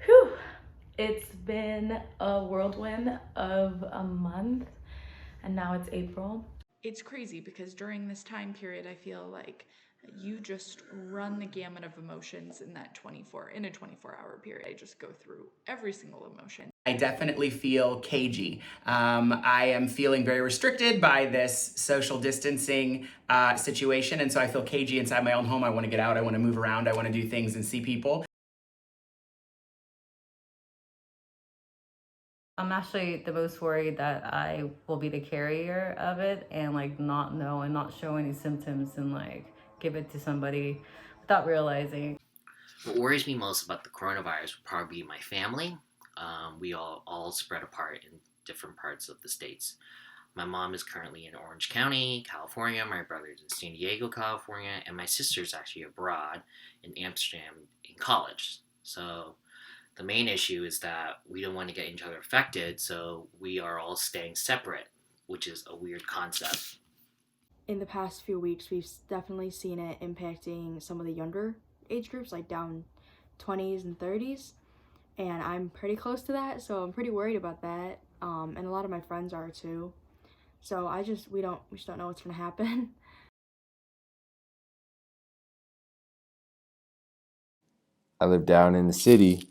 Whew. It's been a whirlwind of a month, and now it's April. It's crazy because during this time period, I feel like you just run the gamut of emotions in a 24-hour period. I just go through every single emotion. I definitely feel cagey. I am feeling very restricted by this social distancing situation, and so I feel cagey inside my own home. I want to get out, I want to move around, I want to do things and see people. I'm actually the most worried that I will be the carrier of it and like not know and not show any symptoms and like give it to somebody without realizing. What worries me most about the coronavirus would probably be my family. We all spread apart in different parts of the states. My mom is currently in Orange County, California. My brother's in San Diego, California, and my sister's actually abroad in Amsterdam in college. So the main issue is that we don't want to get each other affected, so we are all staying separate, which is a weird concept. In the past few weeks, we've definitely seen it impacting some of the younger age groups, like down 20s and 30s. And I'm pretty close to that, so I'm pretty worried about that. And a lot of my friends are too. So we just don't know what's gonna happen. I live down in the city,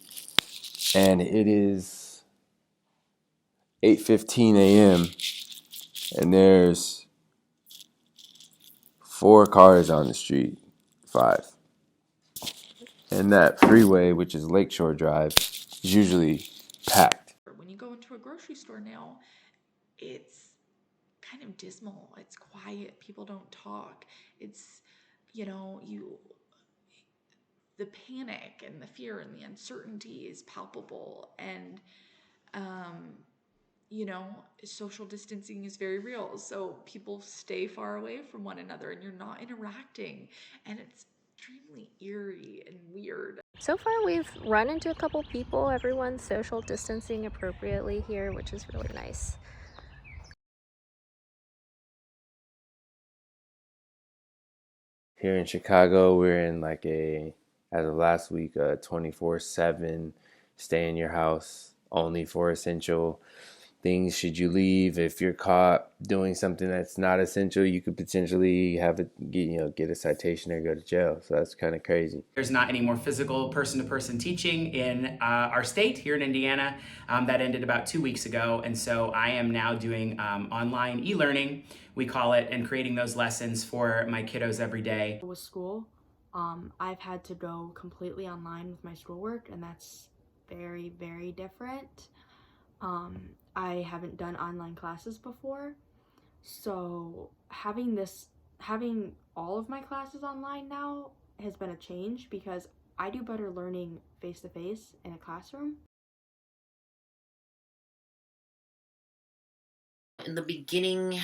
and it is 8:15 a.m. and there's 4 cars on the street, 5. And that freeway, which is Lakeshore Drive, is usually packed. When you go into a grocery store now, it's kind of dismal. It's quiet. People don't talk. It's, you know, you the panic and the fear and the uncertainty is palpable, and you know, social distancing is very real. So people stay far away from one another and you're not interacting, and it's extremely eerie and weird. So far, we've run into a couple people. Everyone's social distancing appropriately here, which is really nice. Here in Chicago, we're in like as of last week, 24/7, stay in your house only for essential things. Should you leave, if you're caught doing something that's not essential, you could potentially get a citation or go to jail. So that's kind of crazy. There's not any more physical person-to-person teaching in our state here in Indiana. That ended about 2 weeks ago, and so I am now doing online e-learning, we call it, and creating those lessons for my kiddos every day. With school, I've had to go completely online with my schoolwork, and that's very, very different. I haven't done online classes before, so having all of my classes online now has been a change because I do better learning face to face in a classroom. In the beginning,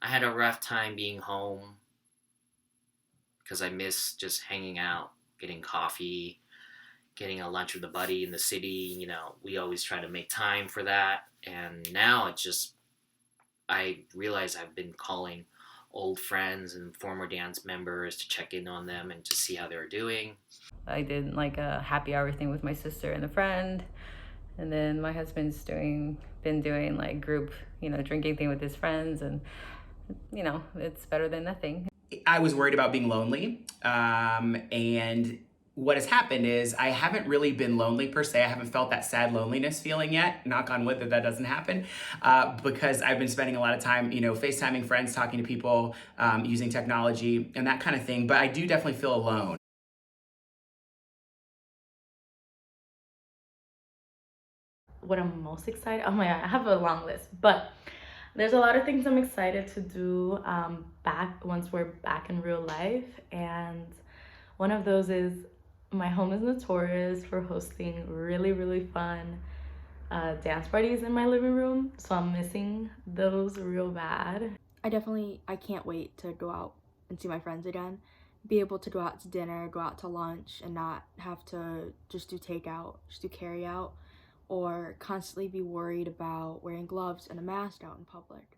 I had a rough time being home because I miss just hanging out, getting coffee, getting a lunch with a buddy in the city. You know, we always try to make time for that. And now I realize I've been calling old friends and former dance members to check in on them and to see how they're doing. I did like a happy hour thing with my sister and a friend. And then my husband's been doing like group, drinking thing with his friends, and it's better than nothing. I was worried about being lonely, and what has happened is I haven't really been lonely per se. I haven't felt that sad loneliness feeling yet. Knock on wood that doesn't happen, because I've been spending a lot of time, FaceTiming friends, talking to people, using technology and that kind of thing. But I do definitely feel alone. What I'm most excited, oh my god, I have a long list, but there's a lot of things I'm excited to do once we're back in real life. And one of those is my home is notorious for hosting really, really fun dance parties in my living room. So I'm missing those real bad. I can't wait to go out and see my friends again. Be able to go out to dinner, go out to lunch, and not have to just do takeout, just do carry out, or constantly be worried about wearing gloves and a mask out in public.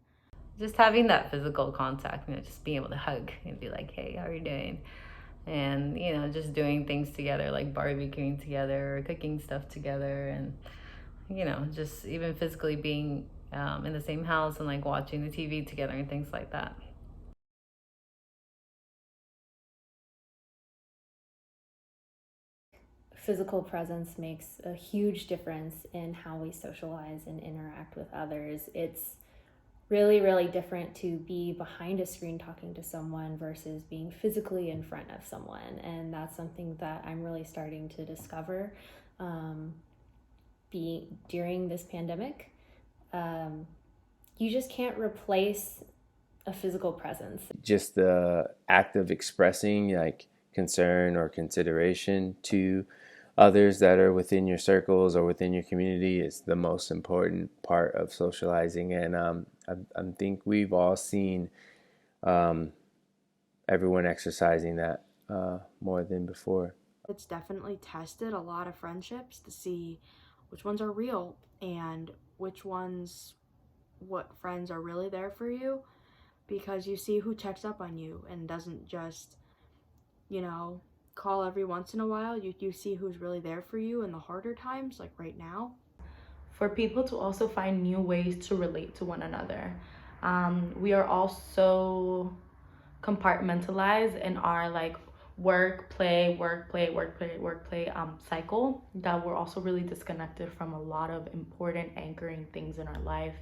Just having that physical contact, just being able to hug and be like, hey, how are you doing? and just doing things together, like barbecuing together or cooking stuff together, and just even physically being in the same house and like watching the TV together and things like that. Physical presence makes a huge difference in how we socialize and interact with others. It's really, really different to be behind a screen talking to someone versus being physically in front of someone. And that's something that I'm really starting to discover during this pandemic. You just can't replace a physical presence. Just the act of expressing like concern or consideration to others that are within your circles or within your community is the most important part of socializing. And I think we've all seen everyone exercising that more than before. It's definitely tested a lot of friendships to see which ones are real and what friends are really there for you, because you see who checks up on you and doesn't just, call every once in a while. You see who's really there for you in the harder times, like right now. For people to also find new ways to relate to one another. We are all so compartmentalized in our like work, play, work, play, work, play, work, play cycle, that we're also really disconnected from a lot of important anchoring things in our life,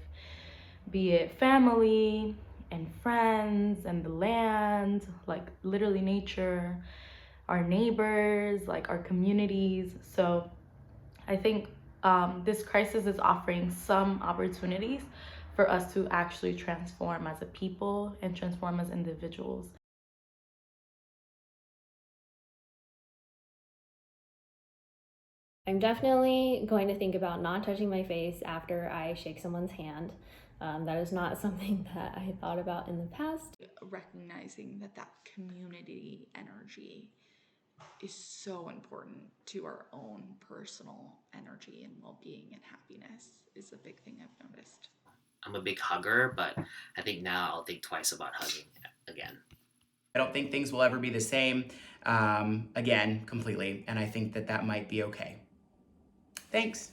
be it family and friends and the land, like literally nature, our neighbors, like our communities. So I think this crisis is offering some opportunities for us to actually transform as a people and transform as individuals. I'm definitely going to think about not touching my face after I shake someone's hand. That is not something that I thought about in the past. Recognizing that community energy is so important to our own personal energy and well-being and happiness is a big thing I've noticed. I'm a big hugger, but I think now I'll think twice about hugging again. I don't think things will ever be the same again completely, and I think that might be okay. Thanks.